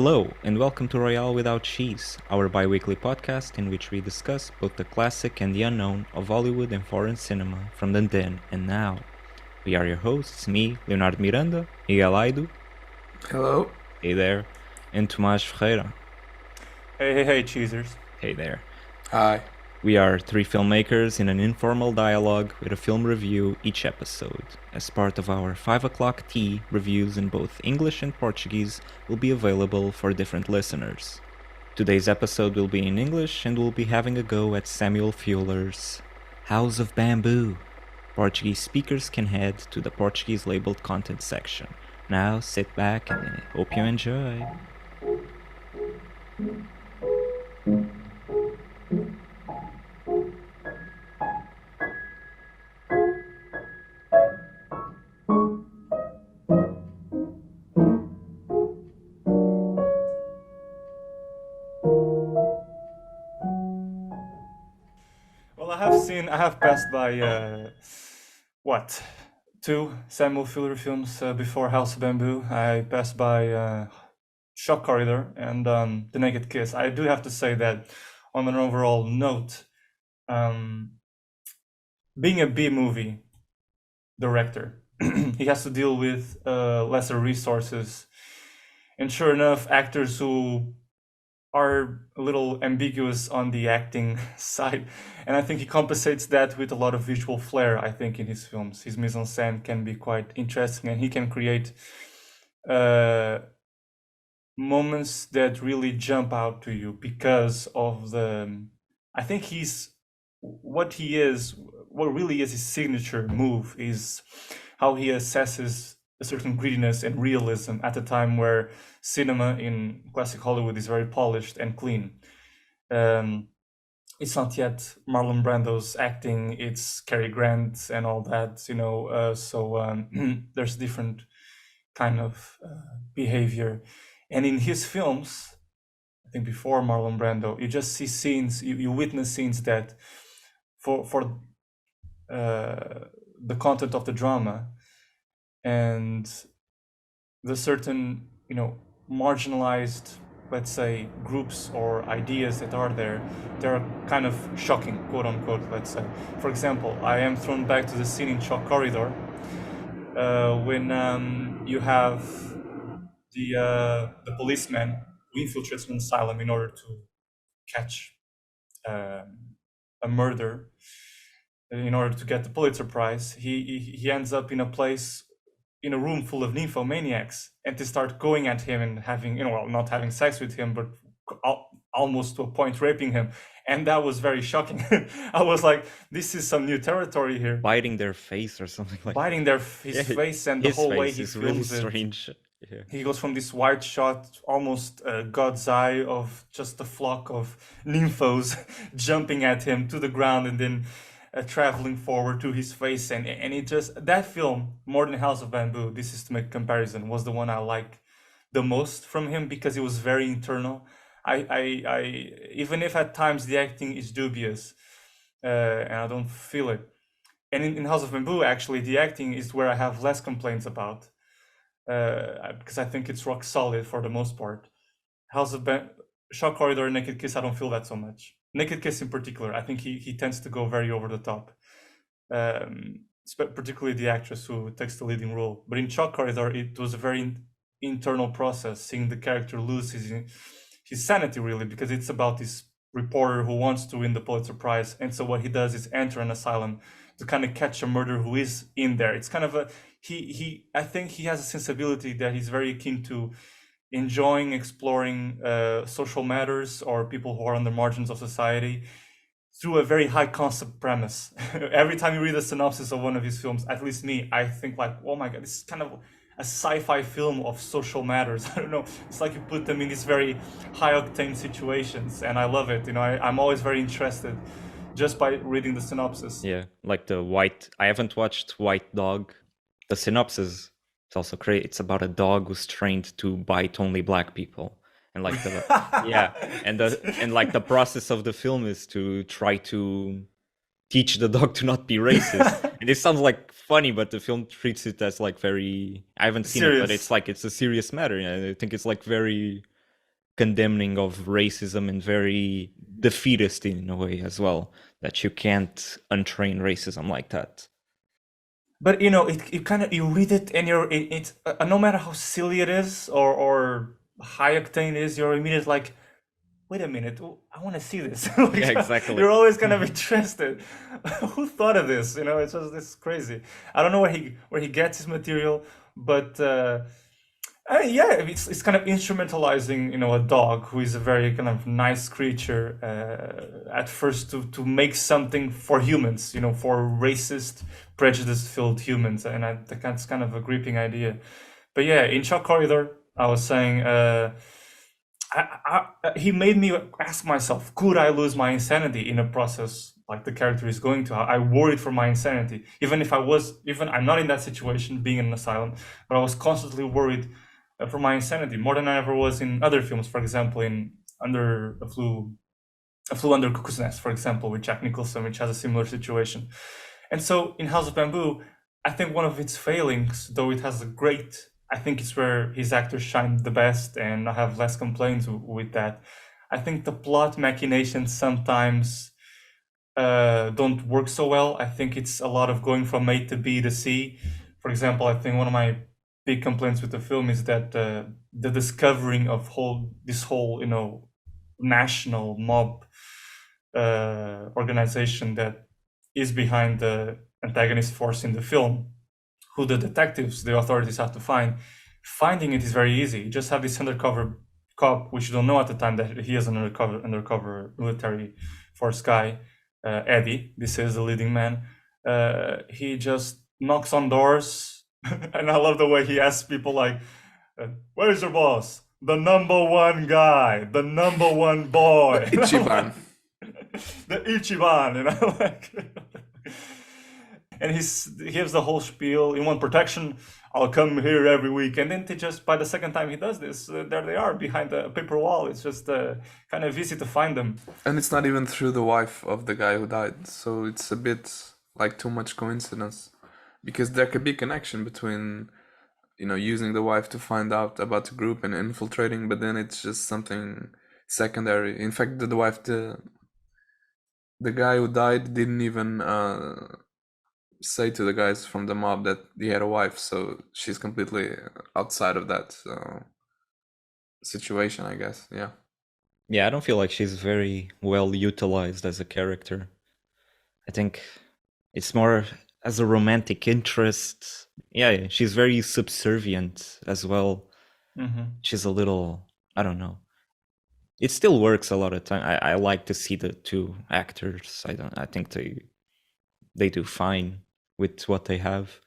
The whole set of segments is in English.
Hello, and welcome to Royale Without Cheese, our bi-weekly podcast in which we discuss both the classic and the unknown of Hollywood and foreign cinema from the then and now. We are your hosts, me, Leonardo Miranda, Miguel Aido, Hello. hey there, and Tomás Ferreira, Hey, cheesers. hey there. Hi. We are three filmmakers in an informal dialogue with a film review each episode. As part of our 5 o'clock tea, reviews in both English and Portuguese will be available for different listeners. Today's episode will be in English and we'll be having a go at Samuel Fueller's House of Bamboo. Portuguese speakers can head to the Portuguese labeled content section. Now sit back and I hope you enjoy. Well, I have passed by, two Samuel Fuller films before House of Bamboo. I passed by Shock Corridor and The Naked Kiss. I do have to say that on an overall note, being a B-movie director, he has to deal with lesser resources. And sure enough, actors who are a little ambiguous on the acting side, and I think he compensates that with a lot of visual flair. I think in his films, his mise en scène can be quite interesting, and he can create moments that really jump out to you because of the. I think what really is his signature move is how he assesses a certain grittiness and realism at a time where cinema in classic Hollywood is very polished and clean. It's not yet Marlon Brando's acting, it's Cary Grant and all that, so there's different kind of behavior. And in his films, I think before Marlon Brando, you just see scenes, you witness scenes that for the content of the drama and the certain, marginalized, let's say, groups or ideas that are there, they're kind of shocking, quote unquote, let's say. For example, I am thrown back to the scene in Shock Corridor when you have the policeman who infiltrates an asylum in order to catch a murder, in order to get the Pulitzer Prize. He ends up in a room full of nymphomaniacs, and they start going at him and having, not having sex with him, but almost to a point raping him. And that was very shocking. I was like, this is some new territory here. Biting their face or something like Biting his face, and the whole way he is films really it. strange. Yeah. He goes from this wide shot, almost God's eye, of just a flock of nymphos jumping at him to the ground, and then traveling forward to his face, and it just, that film, more than House of Bamboo, this is to make a comparison, was the one I like the most from him because it was very internal. I even if at times the acting is dubious and I don't feel it, and in House of Bamboo, actually, the acting is where I have less complaints about because I think it's rock solid for the most part. Shock Corridor and Naked Kiss, I don't feel that so much. Naked Kiss in particular, I think he tends to go very over the top, particularly the actress who takes the leading role. But in Shock Corridor, it was a very internal process, seeing the character lose his sanity, really, because it's about this reporter who wants to win the Pulitzer Prize, and so what he does is enter an asylum to kind of catch a murderer who is in there. It's kind of I think he has a sensibility that he's very keen to enjoying exploring social matters or people who are on the margins of society through a very high concept premise. Every time you read a synopsis of one of his films, at least me, I think like, oh my God, this is kind of a sci-fi film of social matters. I don't know. It's like you put them in these very high octane situations, and I love it. I'm always very interested just by reading the synopsis. Yeah, like I haven't watched White Dog. The synopsis, it's also great. It's about a dog who's trained to bite only black people, and like the process of the film is to try to teach the dog to not be racist. And it sounds like funny, but the film treats it as like very. I haven't seen it, but it's like it's a serious matter. And I think it's like very condemning of racism and very defeatist in a way as well, that you can't untrain racism like that. But it kind of, you read it and it's no matter how silly it is or high octane it is, you're immediately like, wait a minute, I want to see this. Like, Yeah, exactly. You're always kind of interested. Who thought of this? It's just this crazy. I don't know where he gets his material, but yeah, it's kind of instrumentalizing, a dog who is a very kind of nice creature at first to make something for humans, for racist, prejudice-filled humans, and that's kind of a gripping idea. But yeah, in Shock Corridor, I was saying, he made me ask myself, could I lose my insanity in a process like the character is going to? I worried for my insanity, even I'm not in that situation, being in an asylum, but I was constantly worried for my insanity more than I ever was in other films. For example, in Under a Flew Under Cuckoo's Nest, for example, with Jack Nicholson, which has a similar situation. And so in House of Bamboo, I think one of its failings, though it has I think it's where his actors shine the best, and I have less complaints with that. I think the plot machinations sometimes don't work so well. I think it's a lot of going from A to B to C. For example, I think one of my big complaints with the film is that the discovering of this whole national mob organization that is behind the antagonist force in the film, who the authorities have to find. Finding it is very easy. You just have this undercover cop, which you don't know at the time that he is an undercover military force guy, Eddie. This is the leading man. He just knocks on doors. And I love the way he asks people like, where's your boss? The number one guy, the number one boy. The Ichiban. The Ichiban, like. And he gives the whole spiel. You want protection? I'll come here every week. And then by the second time he does this, there they are behind a paper wall. It's just kind of easy to find them. And it's not even through the wife of the guy who died. So it's a bit like too much coincidence. Because there could be connection between, using the wife to find out about the group and infiltrating, but then it's just something secondary. In fact, the wife, the guy who died didn't even say to the guys from the mob that he had a wife, so she's completely outside of that situation, I guess. Yeah, I don't feel like she's very well utilized as a character. I think it's more as a romantic interest. Yeah, she's very subservient as well. Mm-hmm. She's a little, I don't know. It still works a lot of time. I like to see the two actors. I think they do fine with what they have,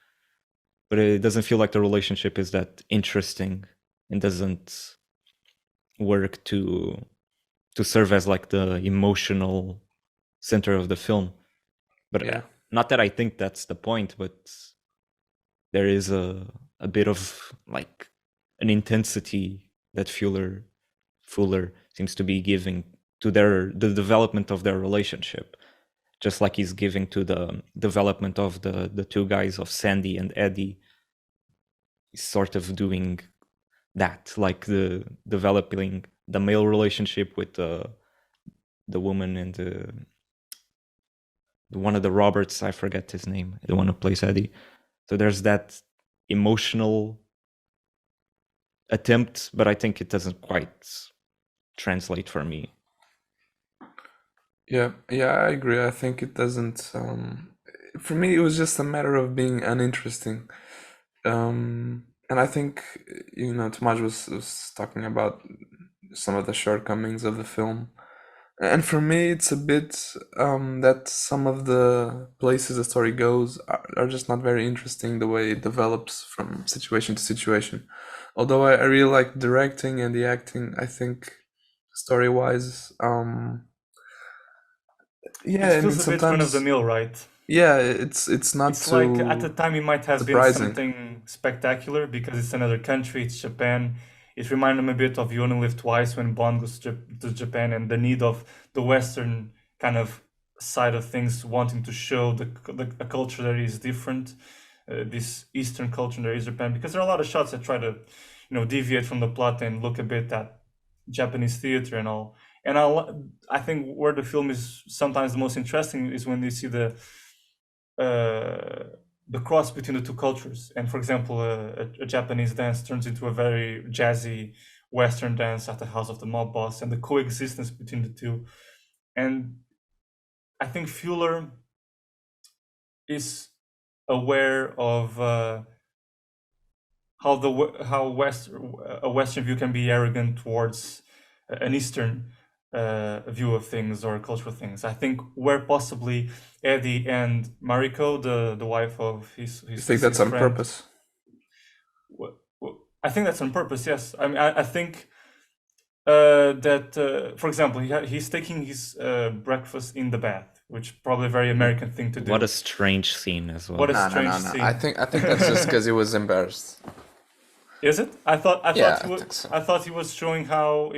but it doesn't feel like the relationship is that interesting and doesn't work to serve as like the emotional center of the film. But Yeah. Not that I think that's the point, but there is a bit of like an intensity that Fuller seems to be giving to the development of their relationship, just like he's giving to the development of the two guys of Sandy and Eddie. He's sort of doing that, like the developing the male relationship with the woman and the one of the Roberts, I forget his name, the one who plays Eddie. So there's that emotional attempt, but I think it doesn't quite translate for me. Yeah, I agree. I think it doesn't. For me, it was just a matter of being uninteresting. And I think, Tomás was talking about some of the shortcomings of the film. And for me, it's a bit that some of the places the story goes are just not very interesting, the way it develops from situation to situation. Although I really like directing and the acting, I think story-wise, it feels a bit run of the mill, right? Yeah, it's not It's too like at the time it might have surprising. been something spectacular because it's another country, it's Japan. It reminded me a bit of You Only Live Twice when Bond goes to Japan, and the need of the Western kind of side of things wanting to show a culture that is different, this Eastern culture that is Japan, because there are a lot of shots that try to deviate from the plot and look a bit at Japanese theater and all. And I think where the film is sometimes the most interesting is when you see the cross between the two cultures. And for example, a Japanese dance turns into a very jazzy Western dance at the house of the mob boss, and the coexistence between the two. And I think Fuller is aware of how a Western view can be arrogant towards an Eastern view of things or cultural things. I think where possibly Eddie and Mariko, the wife of his You think that's on friend, purpose? I think that's on purpose. Yes, I mean I think that for example he's taking his breakfast in the bath, which probably a very American thing to do. What a strange scene as well. What a No. strange scene. I think that's just because he was embarrassed. Is it? I thought Yeah, he I was. think so. I thought he was showing how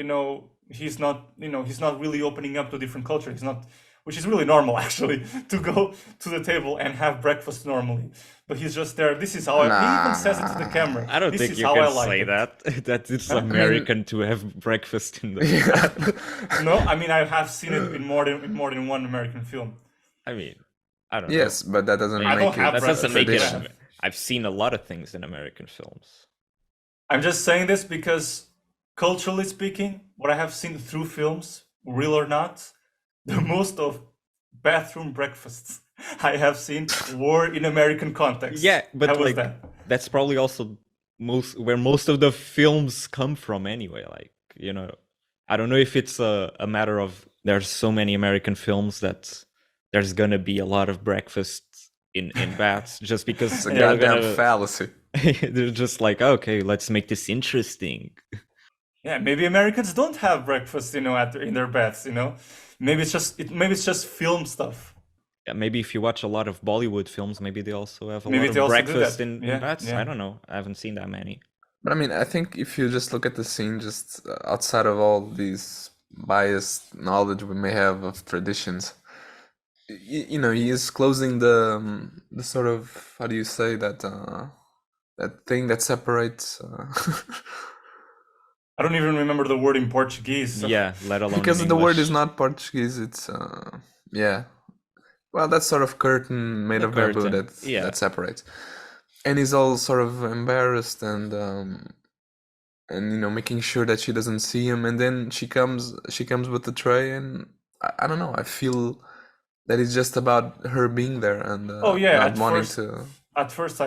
he's not really opening up to different culture. He's not, which is really normal actually, to go to the table and have breakfast normally. But he's just there. This is how he even says it to the camera. I don't This think is you how can I like say it. that it's American to have breakfast in the. No, I mean I have seen it in more than one American film. I mean, I don't know. Yes, but that doesn't I make don't it have That doesn't a make it. tradition. I've seen a lot of things in American films. I'm just saying this because culturally speaking, what I have seen through films, real or not, the most of bathroom breakfasts I have seen were in American context. Yeah, but How was like that? that's probably also where most of the films come from anyway. Like, I don't know if it's a matter of there's so many American films that there's gonna be a lot of breakfasts in baths just because It's a they're goddamn gonna fallacy. they're just like, okay, let's make this interesting. Yeah, maybe Americans don't have breakfast, in their baths. Maybe it's just film stuff. Yeah, maybe if you watch a lot of Bollywood films, maybe they also have a Maybe lot they of also do breakfast that. in Yeah, baths. yeah. I don't know. I haven't seen that many. But I mean, I think if you just look at the scene, just outside of all these biased knowledge we may have of traditions, he is closing the sort of, how do you say that that thing that separates. I don't even remember the word in Portuguese. So. Yeah, let alone Because in the word English. is not Portuguese, it's yeah. Well, that sort of curtain made The of bamboo curtain, that yeah. that separates. And he's all sort of embarrassed and making sure that she doesn't see him, and then she comes with the tray, and I don't know, I feel that it's just about her being there and Oh yeah, not wanting to. At first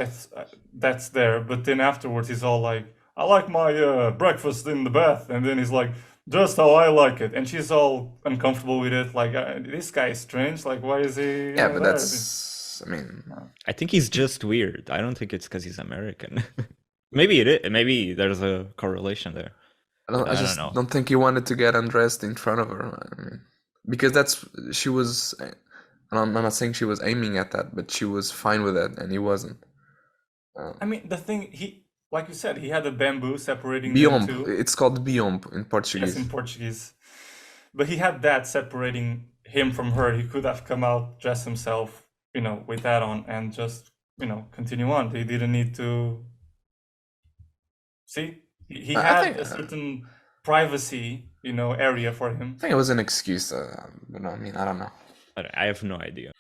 that's there, but then afterwards he's all like, I like my breakfast in the bath, and then he's like, just how I like it, and she's all uncomfortable with it, like this guy is strange, like why is he? Yeah, but there? that's, I mean, I think he's just weird. I don't think it's because he's American. Maybe it is. Maybe there's a correlation there. I just know. don't think he wanted to get undressed in front of her. I mean, because she was. I'm not saying she was aiming at that, but she was fine with that, and he wasn't. I mean, the thing like you said, he had a bamboo separating them two. It's called biombo in Portuguese. Yes, in Portuguese. But he had that separating him from her. He could have come out, dressed himself, with that on, and just, continue on. He didn't need to. See, he had a certain privacy, area for him. I think it was an excuse, but I mean, I don't know. I have no idea.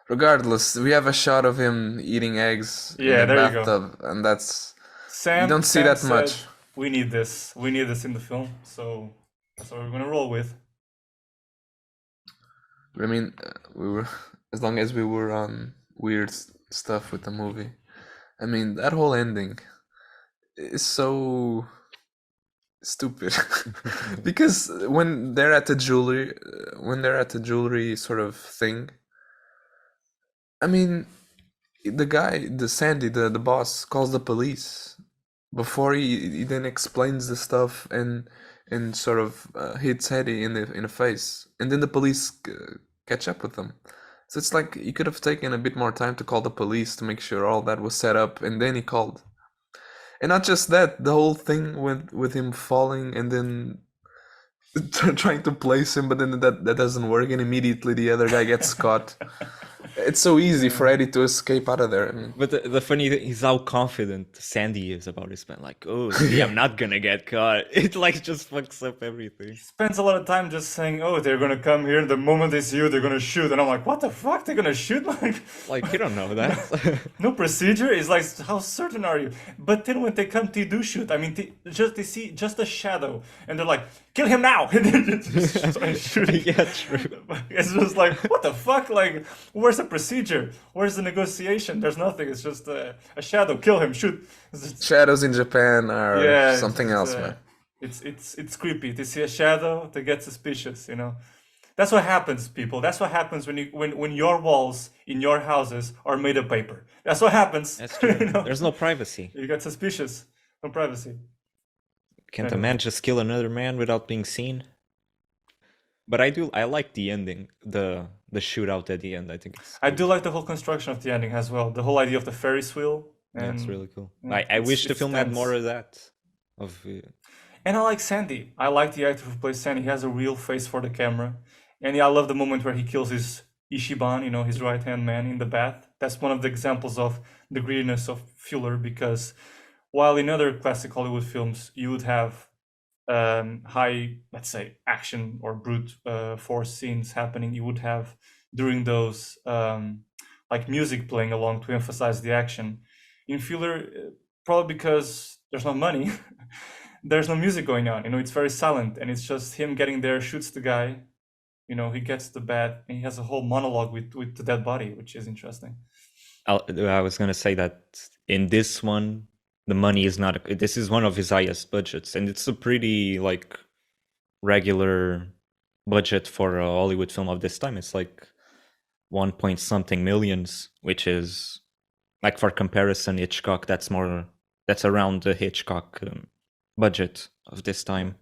Regardless, we have a shot of him eating eggs in Yeah, the there you go. bathtub, and that's Sam, you don't see Sam that said, much. We need this. We need this in the film. So that's what we're gonna roll with. I mean, we were as long as we were on weird stuff with the movie. I mean, that whole ending is so stupid because when they're at the jewelry sort of thing, I mean, the guy, Sandy, the boss, calls the police before he then explains the stuff and sort of hits Eddie in the face, and then the police catch up with them. So it's like you could have taken a bit more time to call the police to make sure all that was set up, and then he called. And not just that, the whole thing with him falling and then trying to place him, but then that doesn't work, and immediately the other guy gets caught. It's so easy for Eddie to escape out of there. I mean, But the funny thing is how confident Sandy is about his plan. Like, oh, see, I'm not gonna get caught. It like just fucks up everything. Spends a lot of time just saying, "Oh, they're gonna come here. The moment they see you, they're gonna shoot." And I'm like, "What the fuck? They're gonna shoot?" Like, you don't know that. no procedure. It's like, how certain are you? But then when they come, they do shoot. I mean, they see just a shadow, and they're like, "Kill him now!" And then just start shooting. Yeah, true. It's just like, what the fuck? Like, where's the procedure? Where's the negotiation? There's nothing. It's just a shadow. Kill him. Shoot. shadows in Japan are Yeah, something else, man. It's creepy. They see a shadow, they get suspicious. That's what happens, people. That's what happens when your walls in your houses are made of paper. That's what happens. That's true. There's no privacy. You get suspicious. No privacy. Can't a man just kill another man without being seen? But I like the ending, the shootout at the end. I think I do like the whole construction of the ending as well. The whole idea of the Ferris wheel. Yeah, it's really cool. yeah, I wish the it's film had tense. more of that. And I like Sandy. I like the actor who plays Sandy. He has a real face for the camera. And I love the moment where he kills his Ishiban, his right-hand man in the bath. That's one of the examples of the greediness of Fuller, because while in other classic Hollywood films, you would have high, let's say, action or brute force scenes happening, you would have during those like music playing along to emphasize the action. In Fuller, probably because there's no money, there's no music going on. It's very silent, and it's just him getting there, shoots the guy. He gets the bat, and he has a whole monologue with the dead body, which is interesting. I was gonna say that in this one, the money is not. This is one of his highest budgets, and it's a pretty like regular budget for a Hollywood film of this time. It's like 1 point something millions, which is like, for comparison, Hitchcock. That's around the Hitchcock budget of this time.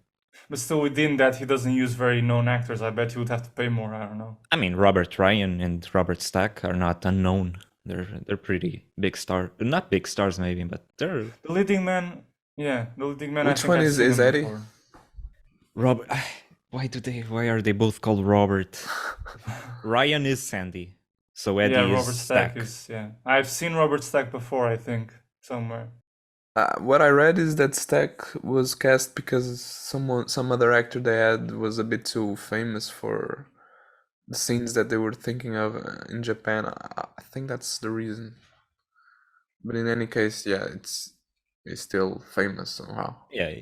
But still, within that, he doesn't use very known actors. I bet he would have to pay more. I don't know. I mean, Robert Ryan and Robert Stack are not unknown. They're pretty big stars. Not big stars, maybe, but they're The leading man. Yeah, the leading man. Which I think one I've is seen him Eddie? before. Robert. Why are they both called Robert? Ryan is Sandy, so Eddie Yeah, is Robert Stack Stack. is. Yeah, I've seen Robert Stack before. I think somewhere. What I read is that Stack was cast because some other actor they had was a bit too famous for the scenes that they were thinking of in Japan. I think that's the reason. But in any case, yeah, he's still famous somehow. Yeah,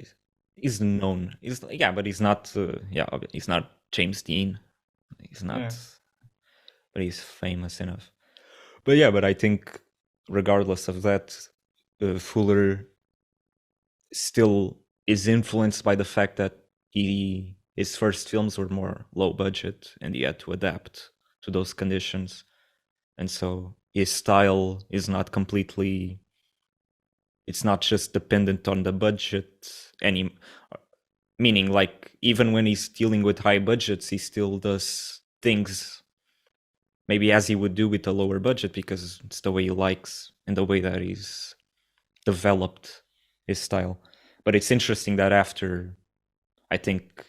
he's known. But he's not. He's not James Dean. He's not. Yeah. But he's famous enough. But I think regardless of that, Fuller still is influenced by the fact that his first films were more low budget, and he had to adapt to those conditions, and so his style is not completely. It's not just dependent on the budget meaning like even when he's dealing with high budgets, he still does things maybe as he would do with a lower budget, because it's the way he likes and the way that he's developed his style. But it's interesting that after, I think,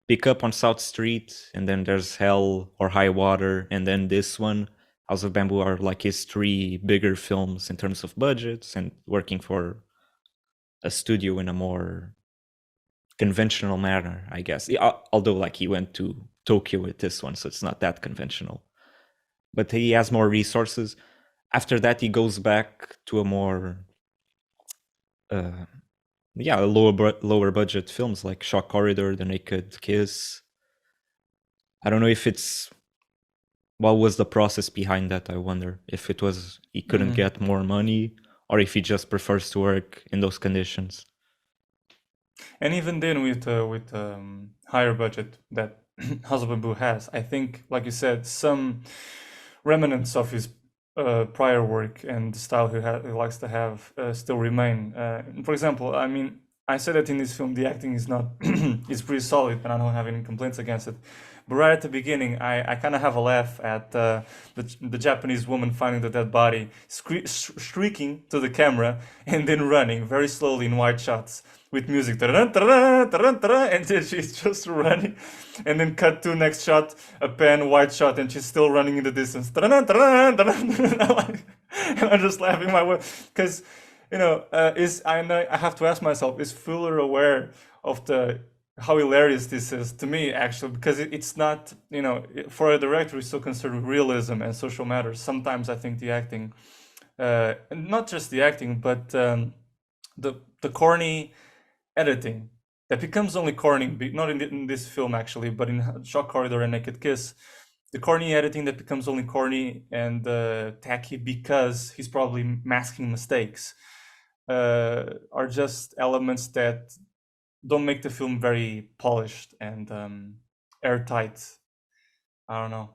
Pick Up on South Street, and then there's Hell or High Water, and then this one, House of Bamboo, are like his three bigger films in terms of budgets and working for a studio in a more conventional manner, I guess. Although like he went to Tokyo with this one, so it's not that conventional. But he has more resources. After that, he goes back to a more lower budget films like Shock Corridor, The Naked Kiss. I don't know if it's what was the process behind that. I wonder if it was he couldn't get more money, or if he just prefers to work in those conditions. And even then, with higher budget that House of Bamboo has, I think, like you said, some remnants of his prior work and the style he likes to have still remain. For example, I mean, I said that in this film the acting is not is pretty solid, and I don't have any complaints against it. But right at the beginning, I kind of have a laugh at the Japanese woman finding the dead body, shrieking to the camera and then running very slowly in wide shots, with music, and then she's just running, and then cut to next shot, a pan wide shot, and she's still running in the distance. And I'm just laughing my way because I have to ask myself, is Fuller aware of how hilarious this is to me, actually, because it's not, for a director who's so concerned with realism and social matters. Sometimes I think the acting, and not just the acting, but the corny editing that becomes only corny, not in this film actually, but in Shock Corridor and Naked Kiss, the corny editing that becomes only corny and tacky because he's probably masking mistakes, are just elements that don't make the film very polished and airtight. I don't know.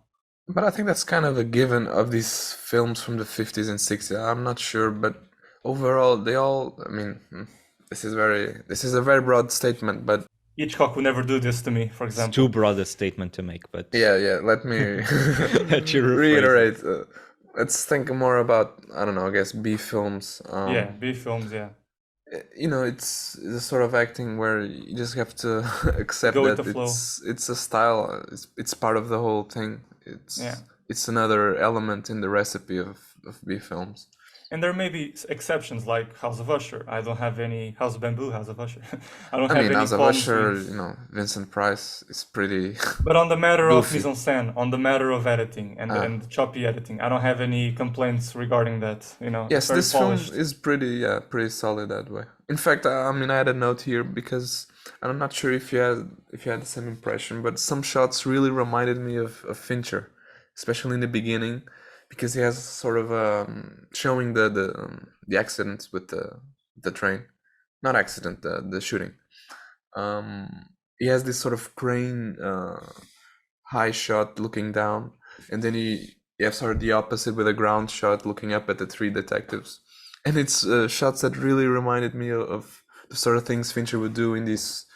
But I think that's kind of a given of these films from the 50s and 60s. I'm not sure, but overall, they all, I mean, this is a very broad statement, but Hitchcock would never do this to me, for It's example. too broad a statement to make, but yeah, let me Let you rephrase reiterate. Let's think more about, I don't know, I guess B films. Yeah, B films, yeah. It's the sort of acting where you just have to accept Go with that the flow. it's a style. It's part of the whole thing. Yeah. It's another element in the recipe of B films. And there may be exceptions like House of Usher. I don't have any House of Bamboo, House of Usher. I don't I have mean, any as a qualms Usher, with- Vincent Price is pretty. But on the matter of Goofy. mise en scène, on the matter of editing and choppy editing, I don't have any complaints regarding that. Yes, it's very this polished. film is pretty solid that way. In fact, I mean, I had a note here because I'm not sure if you had the same impression, but some shots really reminded me of Fincher, especially in the beginning, because he has sort of showing the accidents with the train, not accident, the shooting. He has this sort of crane high shot looking down, and then you have sort of the opposite with a ground shot looking up at the three detectives. And it's shots that really reminded me of the sort of things Fincher would do in these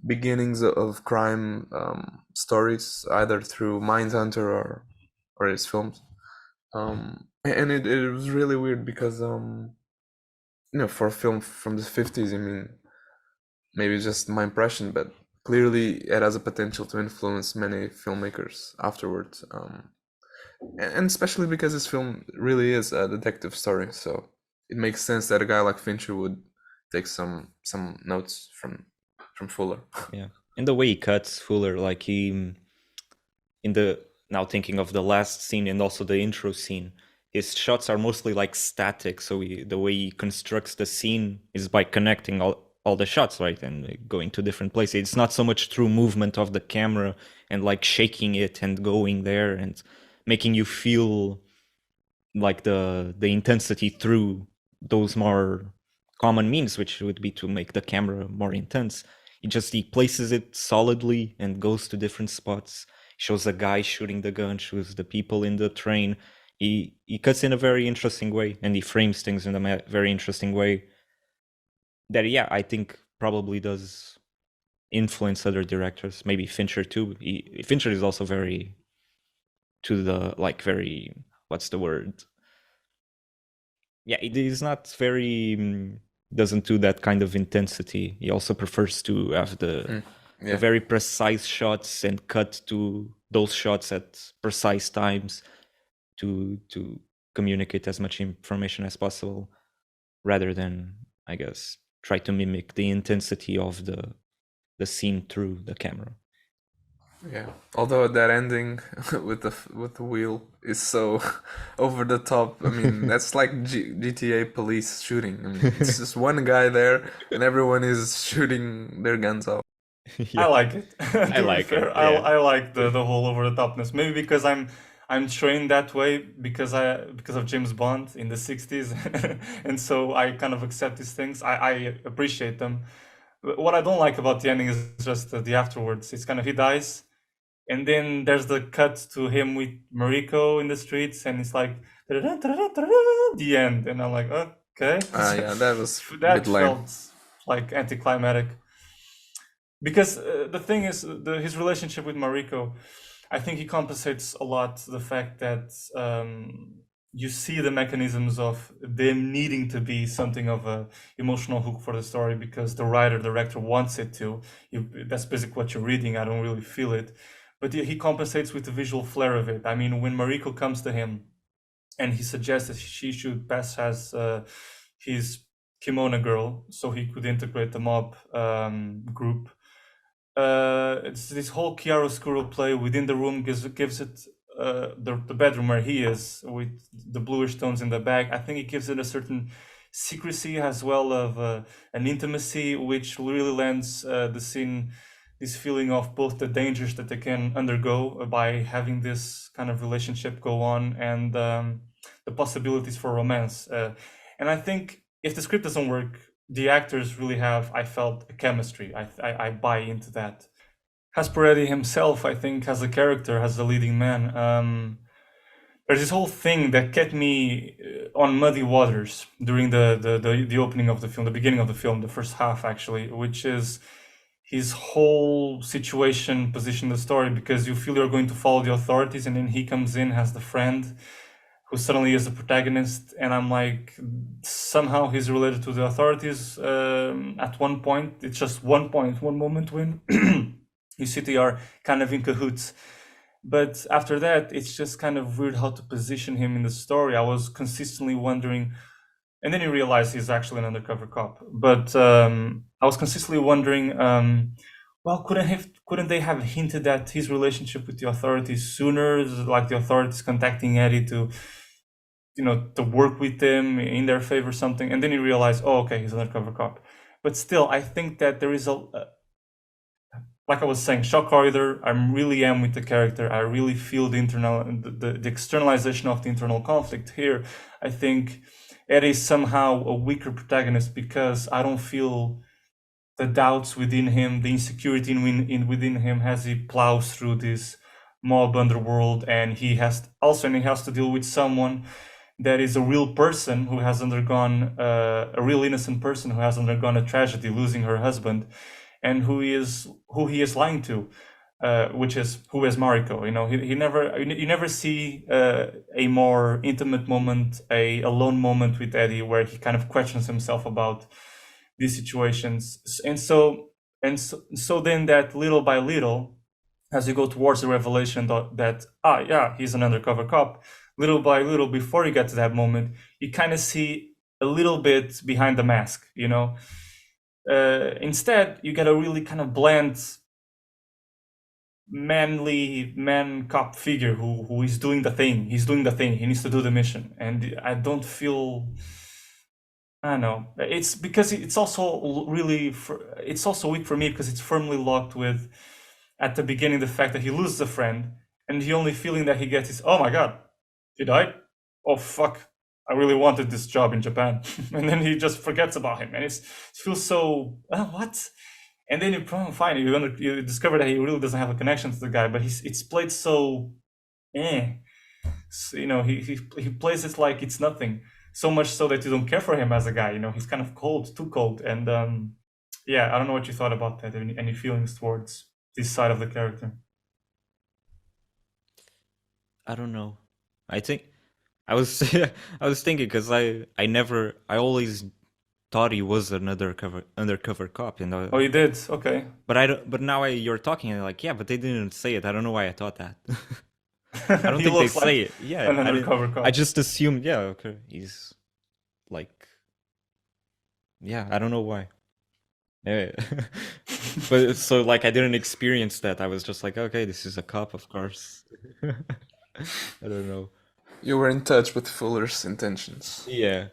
beginnings of crime stories, either through Mindhunter or his films. And it was really weird because for a film from the 50s, I mean, maybe it's just my impression, but clearly it has a potential to influence many filmmakers afterwards. And especially because this film really is a detective story, so it makes sense that a guy like Fincher would take some notes from Fuller. yeah. And the way he cuts Fuller, like now thinking of the last scene and also the intro scene, his shots are mostly like static. So the way he constructs the scene is by connecting all the shots, right, and going to different places. It's not so much through movement of the camera and like shaking it and going there and making you feel like the intensity through those more common means, which would be to make the camera more intense. He places it solidly and goes to different spots. Shows a guy shooting the gun, shows the people in the train. He cuts in a very interesting way, and he frames things in a very interesting way that, yeah, I think probably does influence other directors, maybe Fincher too. Fincher is also very to the, like, very, what's the word? Yeah, it is not very, doesn't do that kind of intensity. He also prefers to have the very precise shots and cut to those shots at precise times to communicate as much information as possible, rather than, I guess, try to mimic the intensity of the scene through the camera. Yeah, although that ending with the wheel is so over the top. I mean, that's like GTA police shooting. I mean, it's just one guy there, and everyone is shooting their guns off. I like it. I like it. Yeah. I like the whole over the topness. Maybe because I'm trained that way because of James Bond in the 60s, and so I kind of accept these things. I appreciate them. What I don't like about the ending is just the afterwards. It's kind of he dies, and then there's the cut to him with Mariko in the streets, and it's like the end, and I'm like, okay. Yeah, that was a That bit lame. felt like anticlimactic. Because the thing is, his relationship with Mariko, I think he compensates a lot the fact that you see the mechanisms of them needing to be something of a emotional hook for the story because the writer director wants it to. That's basically what you're reading. I don't really feel it, but he compensates with the visual flair of it. I mean, when Mariko comes to him and he suggests that she should pass as his kimono girl so he could integrate the mob group. It's this whole chiaroscuro play within the room gives it the bedroom where he is with the bluish tones in the back. I think it gives it a certain secrecy as well of an intimacy, which really lends the scene this feeling of both the dangers that they can undergo by having this kind of relationship go on and the possibilities for romance. And I think if the script doesn't work, the actors really have, I felt, a chemistry. I buy into that. Hasperetti himself, I think, as a character, as the leading man, there's this whole thing that kept me on muddy waters during the opening of the film, the beginning of the film, the first half actually, which is his whole situation, position, the story, because you feel you're going to follow the authorities, and then he comes in as the friend who suddenly is the protagonist, and I'm like, somehow he's related to the authorities at one point. It's just one moment when you see they are kind of in cahoots. But after that, it's just kind of weird how to position him in the story. I was consistently wondering, and then you realize he's actually an undercover cop. But I was consistently wondering, well, couldn't they have hinted at his relationship with the authorities sooner? Like the authorities contacting Eddie to, to work with them in their favor or something. And then you realize, oh, okay, he's an undercover cop. But still, I think that there is like I was saying, shock horror. I really am with the character. I really feel the externalization of the internal conflict here. I think Eddie is somehow a weaker protagonist because I don't feel the doubts within him, the insecurity within him as he plows through this mob underworld, and he has to deal with someone that is a real person who has undergone a real innocent person who has undergone a tragedy, losing her husband, and who he is lying to, which is who is Mariko. You never see a more intimate moment, a alone moment with Eddie where he kind of questions himself about these situations, and so then that little by little, as you go towards the revelation that yeah, he's an undercover cop, little by little before you get to that moment, you kind of see a little bit behind the mask. Instead, you get a really kind of bland, manly man cop figure who is doing the thing. He's doing the thing. He needs to do the mission, and I don't feel. I don't know. It's because it's also it's also weak for me because it's firmly locked with, at the beginning, the fact that he loses a friend, and the only feeling that he gets is, oh my god, he died. Oh fuck. I really wanted this job in Japan. And then he just forgets about him. And it feels so, what? And then you discover that he really doesn't have a connection to the guy, but it's played so, So, he plays it like it's nothing. So much so that you don't care for him as a guy. He's kind of cold, too cold. And yeah, I don't know what you thought about that. Any feelings towards this side of the character? I don't know. I think I was I was thinking because I always thought he was an undercover cop, and Oh, you did? Okay. but I don't. But now you're talking, and like, yeah, but they didn't say it. I don't know why I thought that. I don't think they say it. Yeah, an undercover cop. I just assumed. Yeah, okay, he's like, yeah, I don't know why. Yeah. But so like I didn't experience that. I was just like, okay, this is a cop, of course. I don't know. You were in touch with Fuller's intentions. Yeah.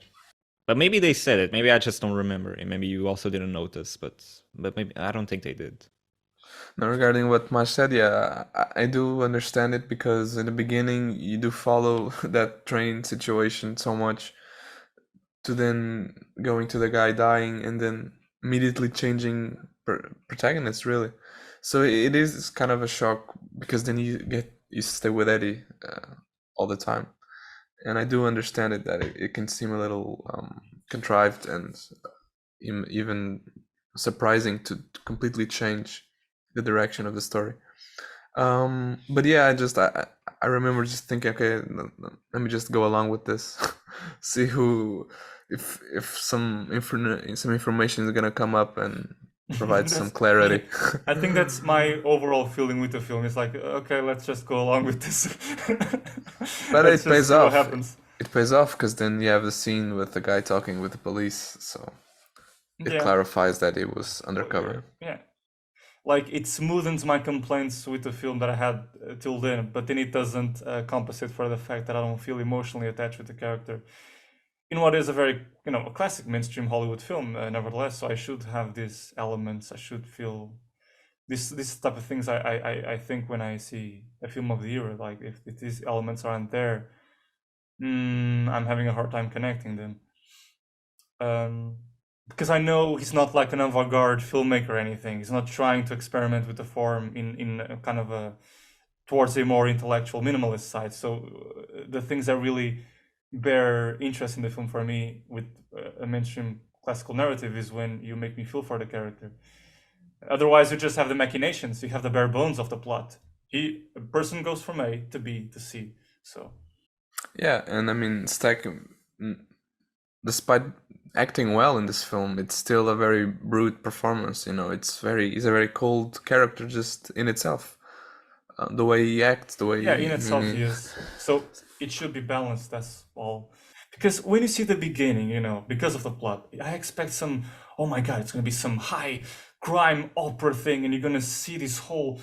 But maybe they said it. Maybe I just don't remember it. Maybe you also didn't notice, but maybe I don't think they did. Now, regarding what Mash said, yeah, I do understand it because in the beginning you do follow that train situation so much to then going to the guy dying and then immediately changing protagonist, really. So it is kind of a shock because then you stay with Eddie all the time. And I do understand it that it can seem a little contrived and even surprising to completely change the direction of the story. But yeah, I remember just thinking, okay, let me just go along with this, see who, if some information is gonna come up and provide some clarity. I think that's my overall feeling with the film. It's like, okay, let's just go along with this. But Let's it just pays see what off. happens. It pays off because then you have the scene with the guy talking with the police, so it Yeah. clarifies that it was undercover. Yeah. Like, it smoothens my complaints with the film that I had till then, but then it doesn't compensate for the fact that I don't feel emotionally attached with the character in what is a very, a classic mainstream Hollywood film, nevertheless. So I should have these elements. I should feel this type of things. I think when I see a film of the era, like if these elements aren't there, I'm having a hard time connecting them. Because I know he's not like an avant-garde filmmaker or anything. He's not trying to experiment with the form in a kind of a towards a more intellectual minimalist side. So the things that really bear interest in the film for me with a mainstream classical narrative is when you make me feel for the character. Otherwise, you just have the machinations. You have the bare bones of the plot. A person goes from A to B to C. So yeah, and I mean, Stack, despite acting well in this film, it's still a very brute performance. He's a very cold character just in itself. The way he acts, the way in itself he is. So it should be balanced. That's all. Because when you see the beginning, because of the plot, I expect some. Oh my God, it's gonna be some high crime opera thing, and you're gonna see this whole,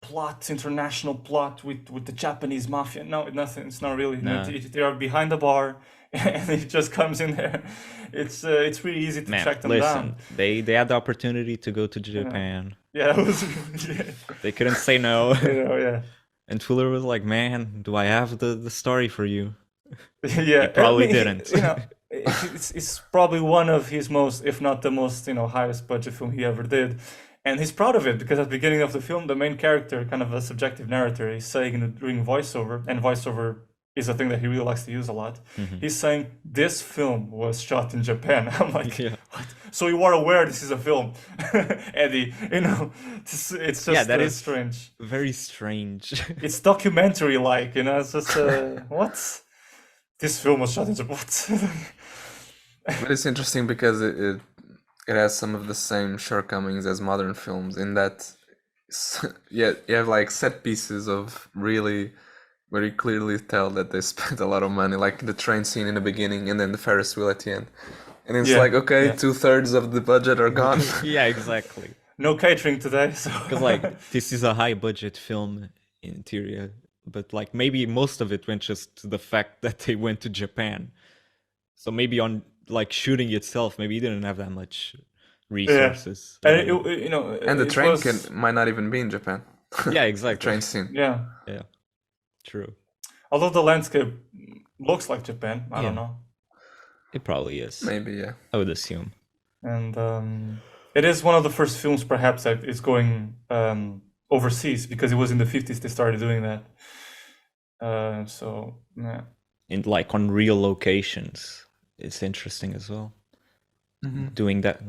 plot, international plot with the Japanese mafia. No, nothing. It's not really. No. They are behind the bar, and it just comes in there. It's really easy to track them down. They had the opportunity to go to Japan. Yeah, it was. They couldn't say no. Yeah. And Fuller was like, "Man, do I have the story for you?" Yeah, He probably didn't. It's probably one of his most, if not the most, highest budget film he ever did, and he's proud of it because at the beginning of the film, the main character, kind of a subjective narrator, is saying during voiceover, and voiceover is a thing that he really likes to use a lot. He's saying this film was shot in Japan. I'm like, what? So you are aware this is a film, Eddie? It's just that is strange. Very strange. It's documentary-like, it's just what? This film was shot in Japan. What? But it's interesting because it has some of the same shortcomings as modern films in that, you have like set pieces of really where you clearly tell that they spent a lot of money, like the train scene in the beginning and then the Ferris wheel at the end. And it's like, okay, 2/3 of the budget are gone. Yeah, exactly. No catering today, so because like this is a high budget film in theory, but like maybe most of it went just to the fact that they went to Japan. So maybe on like shooting itself, maybe he didn't have that much resources. And And the train might not even be in Japan. Yeah, exactly. Train scene. Yeah. True. Although the landscape looks like Japan, I don't know. It probably is. Maybe, yeah. I would assume. And it is one of the first films, perhaps, that is going overseas because it was in the 50s they started doing that. So, yeah. And like on real locations, it's interesting as well. Doing that,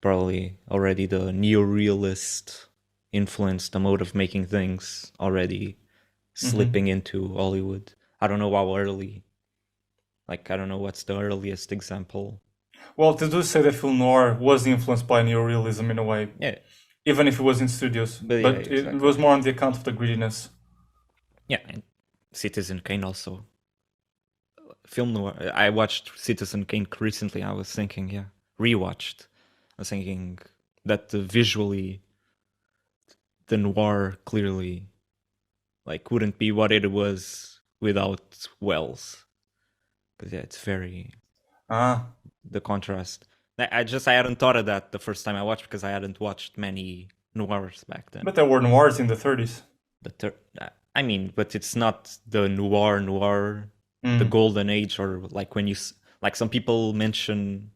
probably already the neo-realist influence, the mode of making things already slipping into Hollywood. I don't know how early. Like, I don't know what's the earliest example. Well, they do say that film noir was influenced by neorealism in a way. Yeah. Even if it was in studios. But it was more on the account of the greediness. Yeah, and Citizen Kane also. Film noir. I watched Citizen Kane recently. I was thinking, rewatched. I was thinking that visually, the noir clearly, like, wouldn't be what it was without Wells. Because it's very the contrast. I hadn't thought of that the first time I watched because I hadn't watched many noirs back then. But there were noirs in the 30s. But it's not the noir, the golden age, or like when like some people mention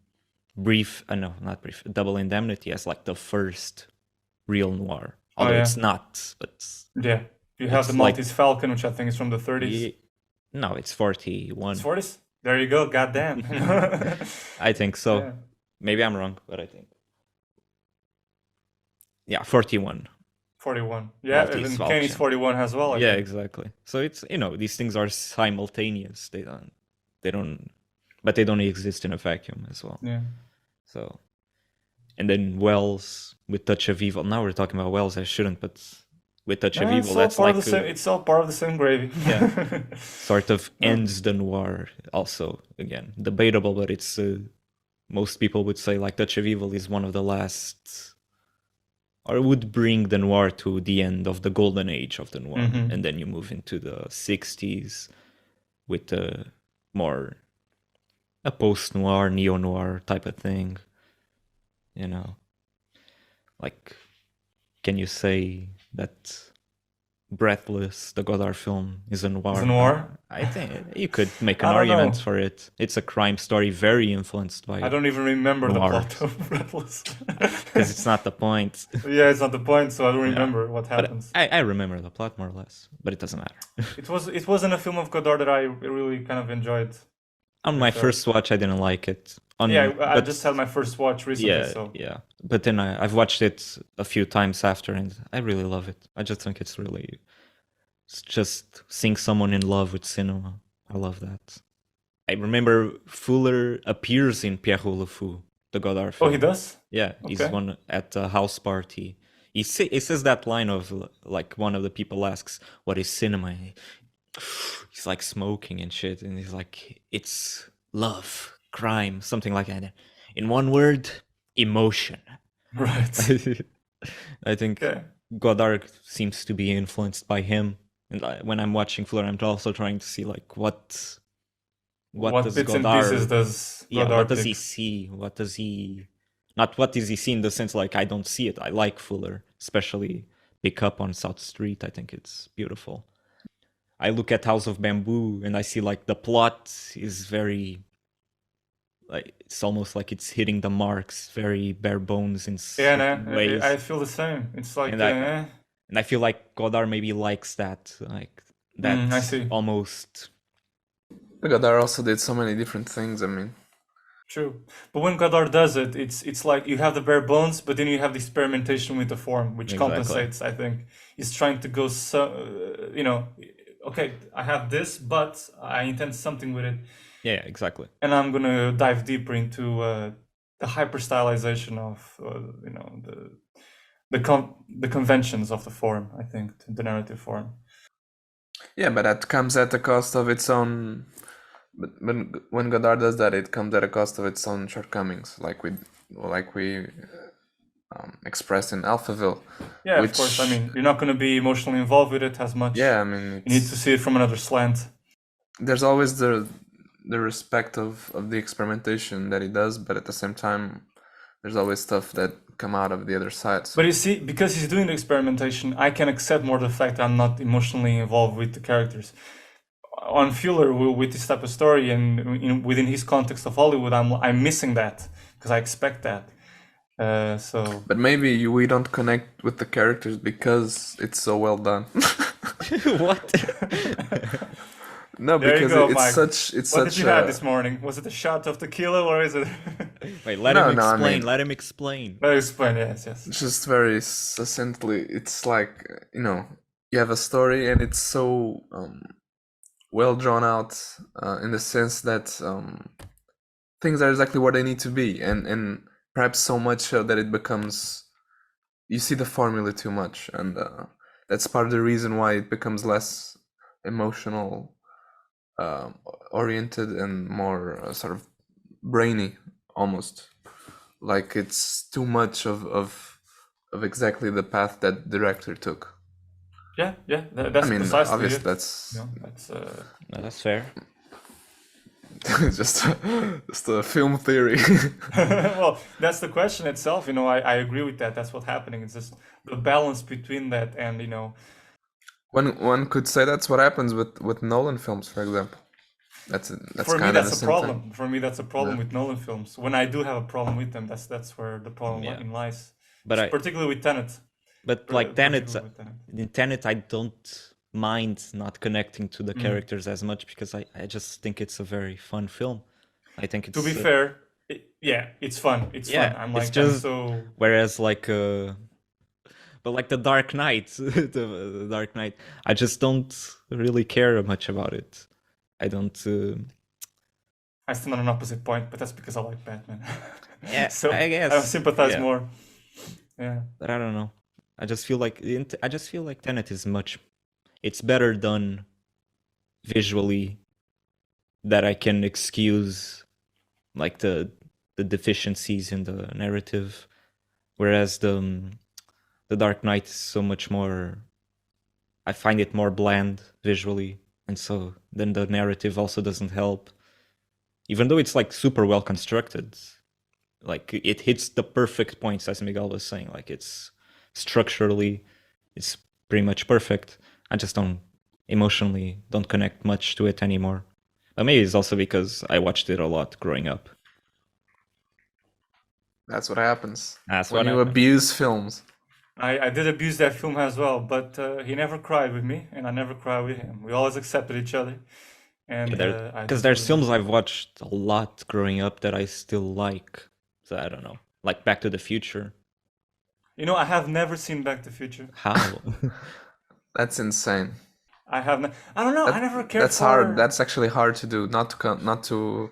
Double Indemnity as like the first real noir. Although it's not, but yeah, you have the Maltese Falcon, which I think is from the 30s. No, it's 41. It's 40s? There you go, goddamn. I think so. Yeah. Maybe I'm wrong, but I think. Yeah, 41. 41. Yeah, Maltese and Kenny's Falcon. 41 as well. I Yeah, think. exactly. So it's, these things are simultaneous. They don't, but they don't exist in a vacuum as well. Yeah. So, and then Wells with Touch of Evil. Now we're talking about Wells. I shouldn't, but with Touch of Evil, that's like it's all part of the same gravy. Yeah. Sort of ends the noir. Also, again, debatable, but it's most people would say like Touch of Evil is one of the last, or would bring the noir to the end of the golden age of the noir, and then you move into the 60s with more a post-noir, neo-noir type of thing. Like, can you say that Breathless, the Godard film, is a noir? Is a noir? I think you could make an I don't argument know. for it. It's a crime story very influenced by I don't even remember the Noir. plot of Breathless. because it's not the point. Yeah, it's not the point, so I don't remember what But happens. I remember the plot more or less, but it doesn't matter. It wasn't a film of Godard that I really kind of enjoyed. On my first watch, I didn't like it. I just had my first watch recently, yeah. But then I've watched it a few times after, and I really love it. I just think it's just seeing someone in love with cinema. I love that. I remember Fuller appears in Pierre Le Fou, the Godard film. Oh, he does? Yeah, he's Okay. one at a house party. He says that line of, like, one of the people asks, "What is cinema?" He's like smoking and shit, and he's like, "It's love, crime, something like that. In one word, emotion." Right. I think Okay. Godard seems to be influenced by him, and when I'm watching Flair, I'm also trying to see like what does bits and Godard, pieces does Godard what does he pick? see? What does he not? What does he see in the sense like I don't see it. I like Fuller, especially Pick Up on South Street. I think it's beautiful. I look at House of Bamboo and I see like the plot is very, like, it's almost like it's hitting the marks, very bare bones in certain ways. I feel the same. It's like, And I feel like Godard maybe likes that, like that. I see. Almost. Godard also did so many different things. I mean, True. But when Godard does it, it's like you have the bare bones, but then you have the experimentation with the form, which Exactly. compensates, I think. He's trying to go, okay, I have this, but I intend something with it. Yeah, exactly. And I'm going to dive deeper into the hyper stylization of, the conventions of the form, I think, the narrative form. yeah, but that comes at the cost of its own. But when Godard does that, it comes at a cost of its own shortcomings, like we expressed in Alphaville. Yeah, of course. I mean, you're not going to be emotionally involved with it as much. Yeah, I mean, you need to see it from another slant. There's always the respect of the experimentation that he does, but at the same time, there's always stuff that come out of the other side. So. But you see, because he's doing the experimentation, I can accept more the fact that I'm not emotionally involved with the characters. On Fuller, with this type of story and within his context of Hollywood, I'm missing that because I expect that. So. But maybe we don't connect with the characters because it's so well done. What? No, there because you go, it's Mike. such. What did you have this morning? Was it a shot of tequila or is it? Wait, let him explain. I mean, let him explain. Let me explain. Yes. Just very succinctly, it's like you have a story and it's so well drawn out in the sense that things are exactly where they need to be, and perhaps so much so that it becomes, you see the formula too much, and that's part of the reason why it becomes less emotional oriented and more sort of brainy, almost like it's too much of exactly the path that director took. Yeah, that's precisely obviously it. That's fair. just a film theory. Well, that's the question itself. I agree with that. That's what's happening. It's just the balance between that and One could say that's what happens with Nolan films, for example. That's for me that's a problem. Thing. For me that's a problem with Nolan films. When I do have a problem with them, that's where the problem lies. But particularly with Tenet. But like Tenet, in Tenet, I don't mind not connecting to the characters as much because I just think it's a very fun film. I think it's, to be fair, it's fun. It's fun. I'm like, it's just so. Whereas like But like the Dark Knight, the Dark Knight, I just don't really care much about it. I don't. I stand on an opposite point, but that's because I like Batman. Yeah, So I guess. I sympathize yeah. more. Yeah. But I don't know. I just feel like Tenet is much. It's better done visually. That I can excuse, like the deficiencies in the narrative, whereas the Dark Knight is so much more. I find it more bland visually, and so then the narrative also doesn't help. Even though it's like super well constructed, like it hits the perfect points, as Miguel was saying. Like it's structurally, it's pretty much perfect. I just don't emotionally don't connect much to it anymore. But maybe it's also because I watched it a lot growing up. That's what happens That's when what you happened. abuse films. I did abuse that film as well, but he never cried with me, and I never cried with him. We always accepted each other. And Because there's films I've watched a lot growing up that I still like. So I don't know. Like Back to the Future. You know, I have never seen Back to the Future. How? That's insane. I have. I don't know. I never cared. That's hard. That's actually hard to do. Not to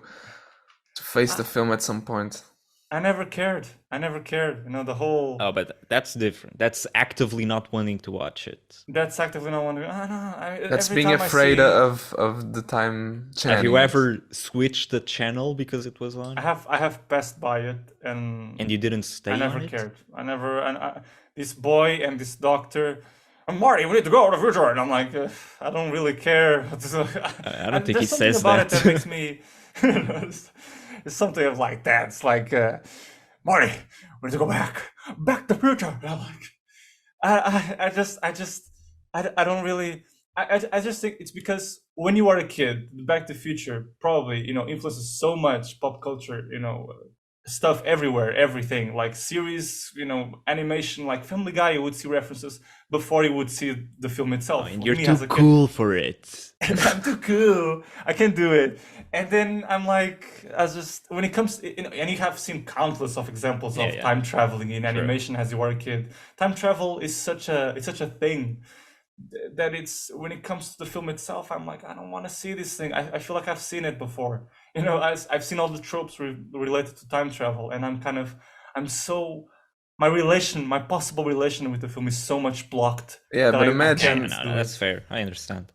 face the film at some point. I never cared. I never cared. You know, the whole. Oh, but that's different. That's actively not wanting to watch it. That's actively not wanting. I don't know. That's being afraid of the time channel. Have you ever switched the channel because it was on? I have passed by it, and you didn't stay on it? I never cared. I never. And this boy and this doctor. Marty, we need to go to the future, and I'm like, I don't really care. I don't think he says that. that. That makes me. It's something of like that. It's like, Marty, we need to go back to the future. And I'm like, I don't really. I just think it's because when you are a kid, Back to the Future probably influences so much pop culture. Stuff everywhere, everything, like series, animation, like Family Guy, you would see references before you would see the film itself. And you're too cool for it. I'm too cool. I can't do it. And then I'm like, when it comes to, and you have seen countless of examples of time traveling in animation as you are a kid. Time travel is such a thing that it's, when it comes to the film itself, I'm like, I don't want to see this thing. I feel like I've seen it before. I've seen all the tropes related to time travel, and my possible relation with the film is so much blocked. Yeah, but imagine. No, that's fair. I understand.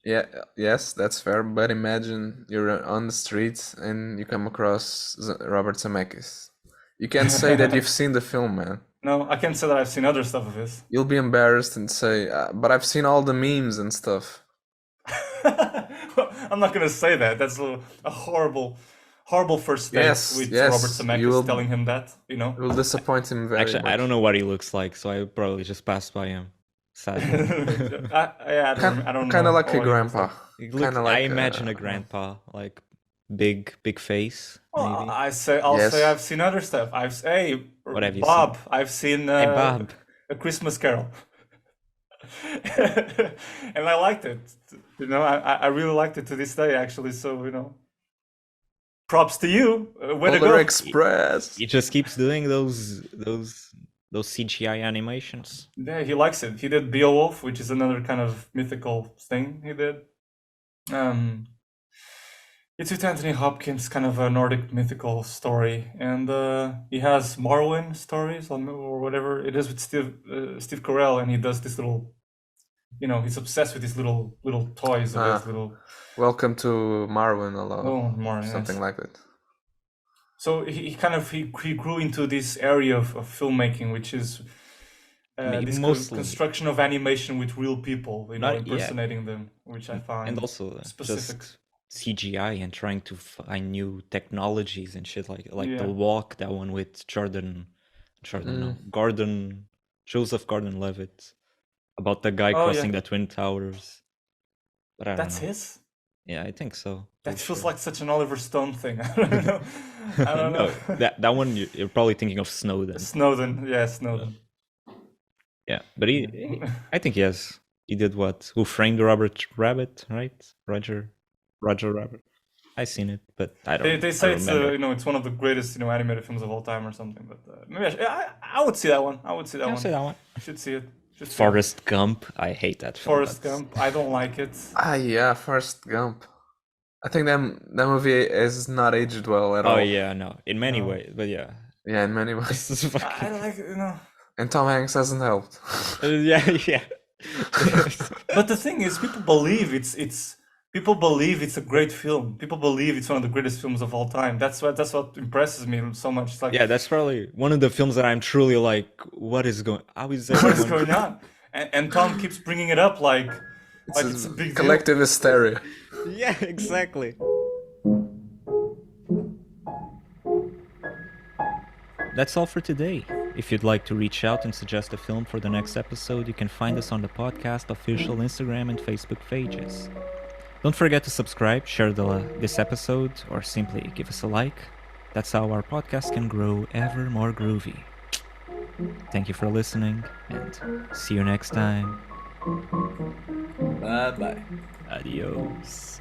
Yeah, yes, that's fair. But imagine you're on the streets and you come across Robert Zemeckis. You can't say that you've seen the film, man. No, I can't say that I've seen other stuff of his. You'll be embarrassed and say, but I've seen all the memes and stuff. I'm not gonna say that. That's a horrible first step with Robert Zemeckis telling him that. It will disappoint him very much. I don't know what he looks like, so I probably just passed by him. Sadly. I don't know. Kind of like a grandpa. I imagine a grandpa, like big face. Well, maybe. I'll say I've seen other stuff. What have you Bob. seen? I've seen Bob. A Christmas Carol. And I liked it. I really liked it to this day, actually. So props to you. Way to go. Express. He just keeps doing those CGI animations. Yeah, he likes it. He did Beowulf, which is another kind of mythical thing he did. It's with Anthony Hopkins, kind of a Nordic mythical story, and he has Morrowind stories or whatever it is with Steve Carell, and he does this little, he's obsessed with these little toys. Welcome to Morrowind, Morrowind, something like that. So he grew into this area of filmmaking, which is this construction of animation with real people, impersonating them, which I find and also specific. Just CGI and trying to find new technologies and shit like The Walk, that one with Joseph Gordon-Levitt, about the guy crossing the Twin Towers. But I don't know. His? Yeah, I think so. That feels like such an Oliver Stone thing. I don't know. I don't know. That one you're probably thinking of Snowden. Snowden. Yeah, but I think he did what? Who Framed Robert Rabbit, right? Roger Rabbit. I've seen it, but I don't. They say I it's remember. it's one of the greatest animated films of all time or something. But maybe I would see that one. I would see that I'll one. say that one. Should see it. Should see it. Forrest Gump. I hate that film. Forrest Gump. I don't like it. Yeah, Forrest Gump. I think that movie is not aged well at all. Oh yeah, no. In many ways, but yeah. Yeah, in many ways. This is fucking. I like And Tom Hanks hasn't helped. Yeah, yeah. But the thing is, people believe it's a great film. People believe it's one of the greatest films of all time. That's what impresses me so much. It's like, Yeah, that's probably one of the films that I'm truly like, what is going? How is what is everyone? going on? And Tom keeps bringing it up like it's a big deal. Collective hysteria. Yeah, exactly. That's all for today. If you'd like to reach out and suggest a film for the next episode, you can find us on the podcast official Instagram and Facebook pages. Don't forget to subscribe, share this episode, or simply give us a like. That's how our podcast can grow ever more groovy. Thank you for listening, and see you next time. Bye-bye. Adios.